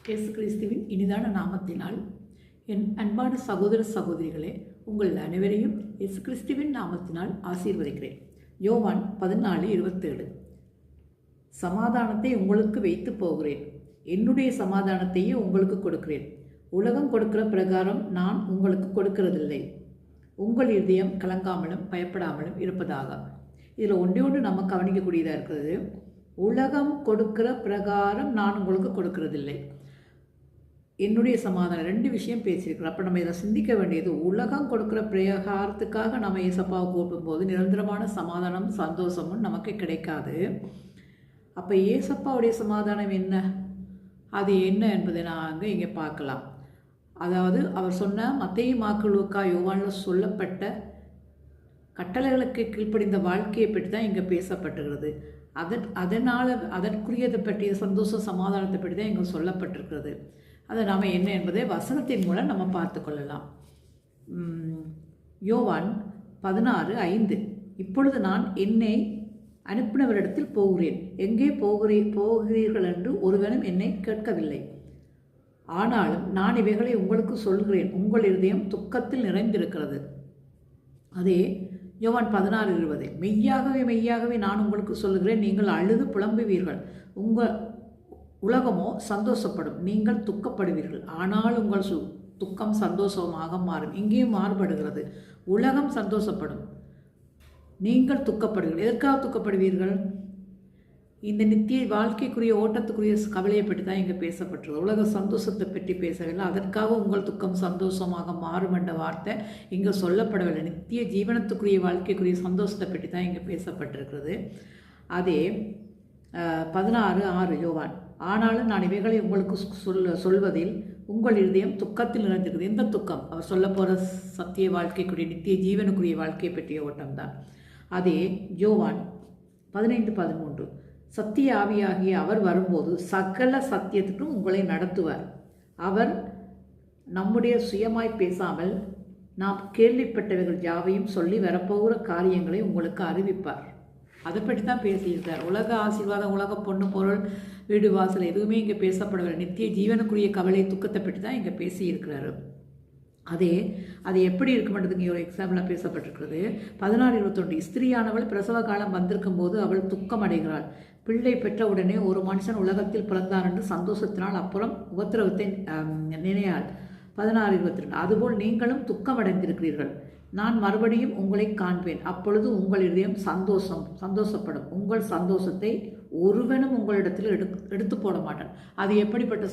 இயேசு கிறிஸ்துவின் இனிதான நாமத்தினால் என் அன்பான சகோதர சகோதரிகளே, உங்கள் அனைவரையும் இயேசு கிறிஸ்துவின் நாமத்தினால் ஆசீர்வதிக்கிறேன். யோவான் 14:27. சமாதானத்தை உங்களுக்கு வைத்து போகிறேன், என்னுடைய சமாதானத்தையே உங்களுக்கு கொடுக்கிறேன். உலகம் கொடுக்கிற பிரகாரம் நான் உங்களுக்கு கொடுக்கிறதில்லை. உங்கள் இதயம் கலங்காமலும் பயப்படாமலும் இருப்பதாக. இதில் ஒன்று நம்ம கவனிக்கக்கூடியதாக இருக்கிறது. உலகம் கொடுக்கிற பிரகாரம் நான் உங்களுக்கு கொடுக்கிறதில்லை, என்னுடைய சமாதானம். ரெண்டு விஷயம் பேசியிருக்கிறோம். அப்போ நம்ம இதை சிந்திக்க வேண்டியது, உலகம் கொடுக்குற பிரகாரத்துக்காக நம்ம ஏசப்பாவை கூப்பிடும்போது நிரந்தரமான சமாதானம் சந்தோஷமும் நமக்கு கிடைக்காது. அப்போ ஏசப்பாவுடைய சமாதானம் என்ன, அது என்ன என்பதை நாங்கள் இங்கே பார்க்கலாம். அதாவது அவர் சொன்ன மத்தேயு மாற்கு லூக்கா யோவானில் சொல்லப்பட்ட கட்டளைகளுக்கு கீழ்ப்படிந்த வாழ்க்கையை பற்றி தான் இங்கே பேசப்பட்டுகிறது. அதனால் அதற்குரியதை பற்றிய சந்தோஷ சமாதானத்தை பற்றி தான் இங்கே சொல்லப்பட்டிருக்கிறது. அதை நாம் என்ன என்பதை வசனத்தின் மூலம் நம்ம பார்த்து கொள்ளலாம். யோவான் 16:5. இப்பொழுது நான் என்னை அனுப்பினவரிடத்தில் போகிறேன், எங்கே போகிறீர்கள் என்று ஒருவனும் என்னை கேட்கவில்லை. ஆனாலும் நான் இவைகளை உங்களுக்கு சொல்கிறேன், உங்கள் இருதயம் துக்கத்தில் நிறைந்திருக்கிறது. அதே யோவான் 16:20. மெய்யாகவே மெய்யாகவே நான் உங்களுக்கு சொல்கிறேன், நீங்கள் அழுது புலம்புவீர்கள், உலகமோ சந்தோஷப்படும், நீங்கள் துக்கப்படுவீர்கள். ஆனால் உங்கள் துக்கம் சந்தோஷமாக மாறும். இங்கேயும் மாறுபடுகிறது. உலகம் சந்தோஷப்படும், நீங்கள் துக்கப்படுவீர்கள். எதற்காக துக்கப்படுவீர்கள்? இந்த நித்திய வாழ்க்கைக்குரிய ஓட்டத்துக்குரிய கவலையை பற்றி தான் இங்கே பேசப்பட்டிருக்கு. உலக சந்தோஷத்தை பற்றி பேசவில்லை. அதற்காக உங்கள் துக்கம் சந்தோஷமாக மாறும் என்ற வார்த்தை இங்கே சொல்லப்படவில்லை. நித்திய ஜீவனத்துக்குரிய வாழ்க்கைக்குரிய சந்தோஷத்தை பற்றி தான் இங்கே பேசப்பட்டிருக்கிறது. அதே 16:6 யோவான். ஆனாலும் நான் இவைகளை உங்களுக்கு சொல்வதில் உங்கள் இருதயம் துக்கத்தில் நிறைந்திருக்கிறது. எந்த துக்கம்? அவர் சொல்ல போகிற சத்திய வாழ்க்கைக்குரிய நித்திய ஜீவனுக்குரிய வாழ்க்கையை பற்றிய ஓட்டம்தான். அதே யோவான் 15:13. சத்திய ஆவியாகிய அவர் வரும்போது சகல சத்தியத்துக்கும் உங்களை நடத்துவார். அவர் நம்முடைய சுயமாய் பேசாமல் நாம் கேள்விப்பட்டவைகள் யாவையும் சொல்லி வரப்போகிற காரியங்களை உங்களுக்கு அறிவிப்பார். அதை பற்றி தான் பேசியிருக்கார். உலக ஆசீர்வாதம், உலக பொண்ணு பொருள், வீடு வாசல் எதுவுமே இங்கே பேசப்படவில்லை. நித்திய ஜீவனுக்குரிய கவலை துக்கத்தை பற்றி தான் இங்கே பேசியிருக்கிறாரு. அது எப்படி இருக்குமென்றதுக்கு இங்கே ஒரு எக்ஸாம்பிளாக பேசப்பட்டிருக்கிறது. 16:21. ஸ்திரீயானவள் பிரசவ காலம் வந்திருக்கும் போது அவள் துக்கம் அடைகிறாள். பிள்ளை பெற்ற உடனே ஒரு மனுஷன் உலகத்தில் பிறந்தார் என்று சந்தோஷத்தினால் அப்புறம் உபத்திரவத்தை நினையாள். 16:22. அதுபோல் நீங்களும் துக்கம் அடைந்திருக்கிறீர்கள். நான் மறுபடியும் உங்களை காண்பேன், அப்பொழுது உங்கள் இதயம் சந்தோஷப்படும். உங்கள் சந்தோஷத்தை ஒருவனும் உங்களிடத்தில் எடுத்து போட மாட்டான். அது எப்படிப்பட்ட